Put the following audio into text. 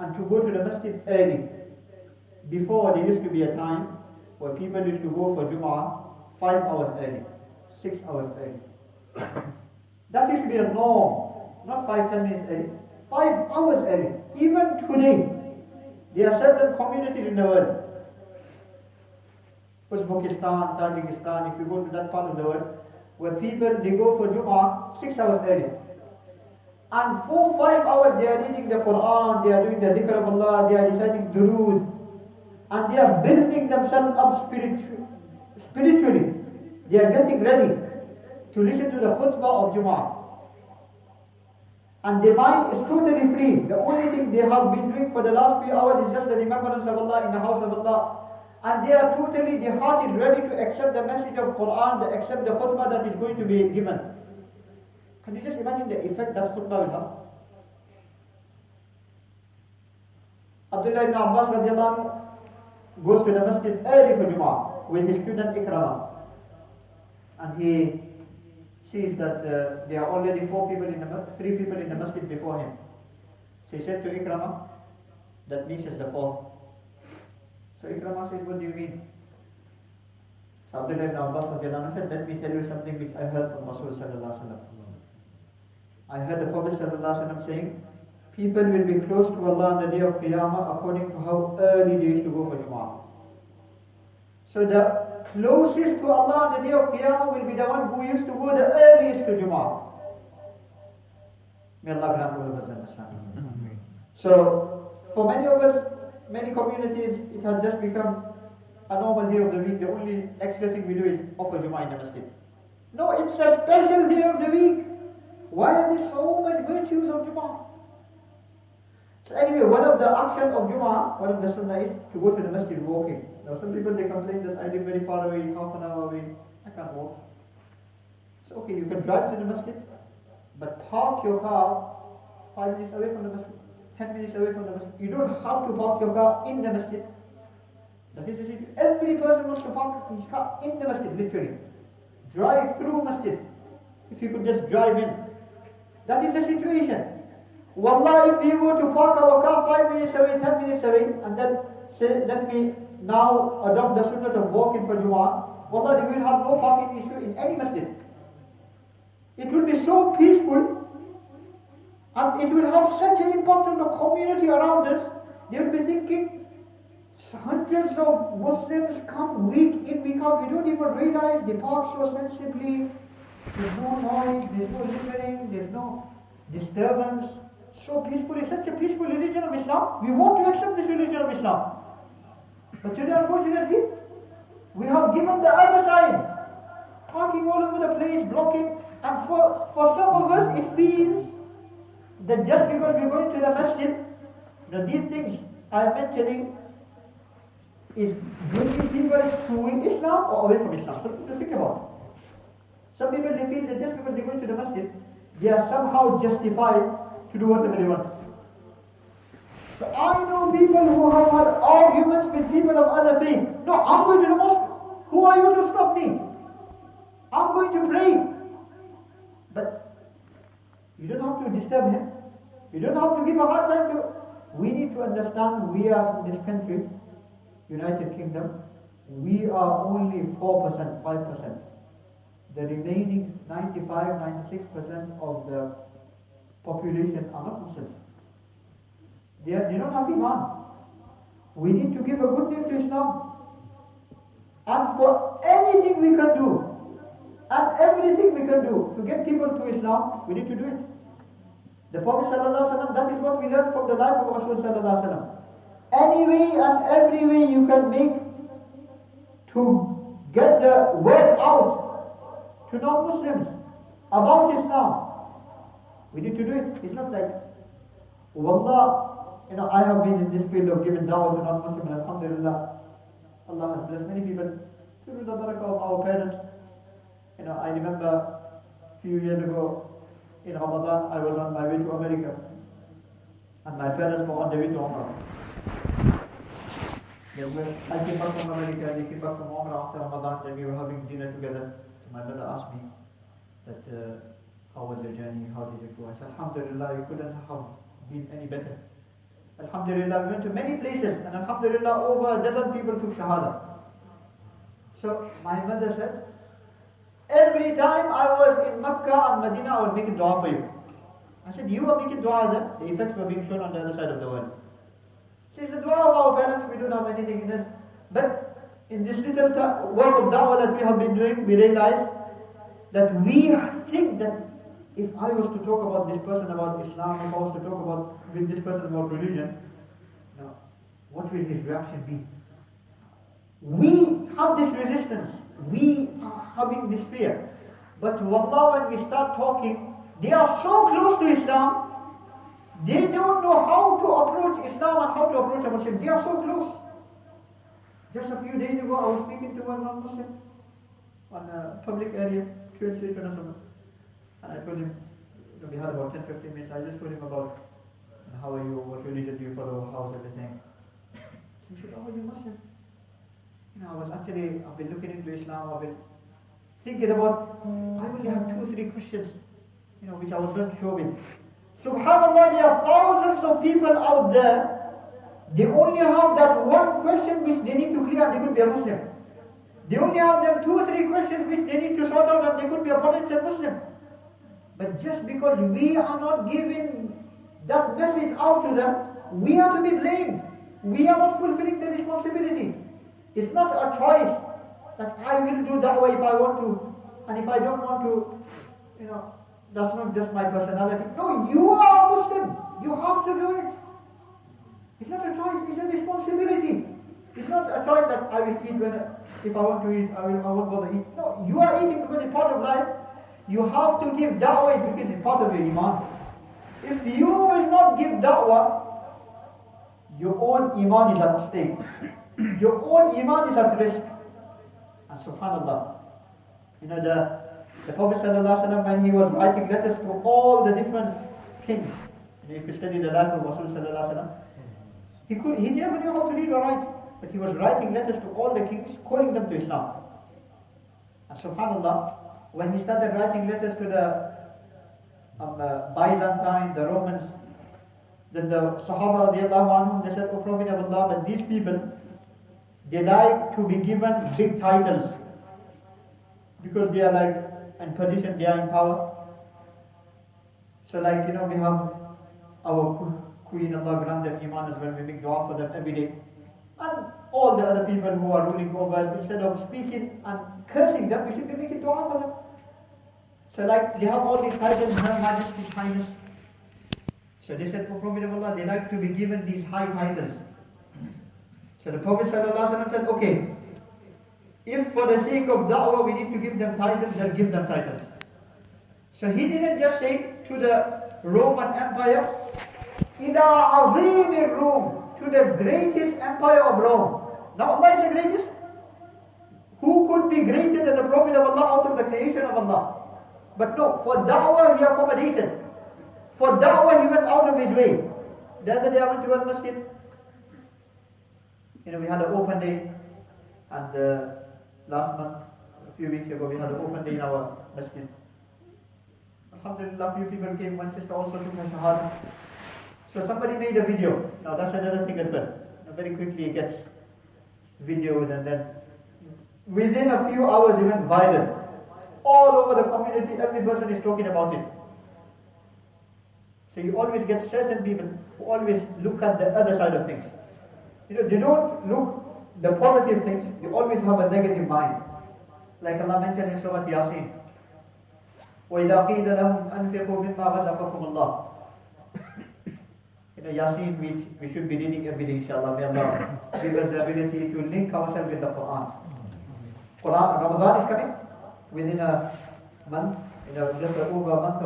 and to go to the masjid early. Before, there used to be a time where people used to go for Jum'ah 5 hours early, 6 hours early. That used to be a norm, not 5-10 minutes early, 5 hours early. Even today, there are certain communities in the world, Uzbekistan, Tajikistan, if you go to that part of the world, where people, they go for Jum'ah 6 hours early. And 4-5 hours they are reading the Quran, they are doing the zikr of Allah, they are reciting durood, and they are building themselves up spiritually. They are getting ready to listen to the khutbah of Jum'ah. And their mind is totally free. The only thing they have been doing for the last few hours is just the remembrance of Allah in the house of Allah. And they are totally, their heart is ready to accept the message of Quran, to accept the khutbah that is going to be given. Can you just imagine the effect that khutbah will have? Abdullah ibn Abbas radiallahu anhu goes to the masjid early for Jum'ah with his student Ikramah. And he sees that there are already 3 people in the masjid before him. So he said to Ikramah, that means it's the 4th. So Ikramah said, what do you mean? So Abdullah ibn Abbas said, let me tell you something which I heard from Rasul sallallahu alaihi wasallam. I heard the Prophet sallallahu alaihi wasallam saying, people will be close to Allah on the day of Qiyamah according to how early they used to go for Jum'ah. So the closest to Allah on the day of Qiyamah will be the one who used to go the earliest to Jum'ah. May Allah grant all of us understanding. So, for many of us, many communities, it has just become a normal day of the week. The only extra thing we do is offer Jum'ah in the masjid. No, it's a special day of the week. Why are there so many virtues of Jum'ah? So anyway, one of the actions of Jum'ah, one of the sunnah is to go to the masjid walking. Now some people, they complain that I live very far away, half an hour away, I can't walk. So okay, you can drive to the masjid, but park your car 5 minutes away from the masjid, 10 minutes away from the masjid. You don't have to park your car in the masjid. That is the situation. Every person wants to park his car in the masjid, literally. Drive through masjid. If you could just drive in. That is the situation. Wallah, if we were to park our car 5 minutes away, 10 minutes away, and then say, let me now adopt the sunnah of walking for Jumu'ah, wallah, we will have no parking issue in any masjid. It will be so peaceful, and it will have such an impact on the community around us. They will be thinking, hundreds of Muslims come week in, week out. We don't even realize they park so sensibly. There's no noise, there's no littering, there's no disturbance. So peaceful, it's such a peaceful religion of Islam. We want to accept this religion of Islam. But today, unfortunately, we have given the other side. Parking all over the place, blocking. And for some of us, it feels that just because we're going to the masjid, these things I'm mentioning is bringing people to Islam or away from Islam. Something to think about. Some people, they feel that just because they're going to the masjid, they are somehow justified to do whatever they want. So I know people who have had arguments with people of other faiths. No, I'm going to the mosque. Who are you to stop me? I'm going to pray. But you don't have to disturb him. You don't have to give a hard time to. We need to understand we are in this country, United Kingdom, we are only 4%, 5%. The remaining 95, 96% of the population are not Muslims. They don't have Iman. We need to give a good name to Islam. And for anything we can do, and everything we can do to get people to Islam, we need to do it. The Prophet ﷺ, that is what we learned from the life of Rasul ﷺ. Any way and every way you can make to get the word out to non-Muslims about Islam, we need to do it. It's not like, wallah, I have been in this field of giving da'wah to non-Muslims, and alhamdulillah, Allah has blessed many people through the barakah of our parents. I remember a few years ago in Ramadan, I was on my way to America, and my parents were on their way to Umrah. I came back from America, they came back from Umrah after Ramadan, and we were having dinner together. So my mother asked me that, how was your journey, how did it go? I said, alhamdulillah, it couldn't have been any better. Alhamdulillah, we went to many places, and Alhamdulillah, over a dozen people took Shahada. So my mother said, every time I was in Makkah and Medina, I would make a dua for you. I said, you are making dua there? The effects were being shown on the other side of the world. She said, the dua of our parents, we don't have anything in this. But in this little work of da'wah that we have been doing, we realize that we think that if I was to talk about this person about Islam, if I was to talk with this person about religion, what will his reaction be? We have this resistance. We are having this fear. But wallah, when we start talking, they are so close to Islam, they don't know how to approach Islam and how to approach a Muslim. They are so close. Just a few days ago, I was speaking to one non-Muslim on a public area, train station or something. And I told him, we had about 10-15 minutes, I just told him about how are you, what religion do you follow, how's everything. He said, oh, you're Muslim. I've been looking into Islam, I've been thinking about, I only have 2-3 questions, which I was not sure with. Subhanallah, there are thousands of people out there, they only have that one question which they need to clear and they could be a Muslim. They only have them 2-3 questions which they need to sort out and they could be a potential Muslim. But just because we are not giving that message out to them, we are to be blamed. We are not fulfilling the responsibility. It's not a choice that I will do da'wah if I want to, and if I don't want to, that's not just my personality. No, you are a Muslim. You have to do it. It's not a choice, it's a responsibility. It's not a choice that I will eat if I want to eat, I won't bother eat. No, you are eating because it's part of life. You have to give da'wah because it's part of your iman. If you will not give da'wah, your own iman is at stake. Your own iman is at risk. And subhanallah, the Prophet ﷺ, when he was writing letters to all the different kings, if you study the life of Rasul ﷺ, he never knew how to read or write, but he was writing letters to all the kings, calling them to Islam. And subhanallah, when he started writing letters to the Byzantine, the Romans, then the Sahaba radiallahu anhum, they said, O Prophet of Allah, but these people, they like to be given big titles because they are in position, they are in power. So we have our Queen, Allah grant them iman as well, we make dua for them every day. And all the other people who are ruling over us, instead of speaking and cursing them, we should be making dua for them. So they have all these titles, Her Majesty's Highness. So they said, O Prophet of Allah, they like to be given these high titles. So the Prophet ﷺ said, okay, if for the sake of da'wah we need to give them titles, then give them titles. So he didn't just say to the Roman Empire, Ila azim Rome, to the greatest empire of Rome. Now Allah is the greatest. Who could be greater than the Prophet of Allah out of the creation of Allah? But no, for da'wah he accommodated. For da'wah he went out of his way. The other day I went to one masjid. We had an open day, and last month, a few weeks ago, we had an open day in our masjid. Alhamdulillah, a few people came, one sister also took her shahada. So somebody made a video. Now that's another thing as well. Very quickly it gets videos, and then within a few hours it went viral. All over the community, every person is talking about it. So you always get certain people who always look at the other side of things. They don't look the positive things, they always have a negative mind. Like Allah mentioned in Surah Yasin. وَإِذَا قِيلَ لَهُمْ أَنْفِقُوا مِمَّا رَزَقَكُمُ اللَّهُ. Yasin, which we should be reading every day, inshallah. May Allah give us the ability to link ourselves with the Quran. Ramadan is coming within a month, just over a month.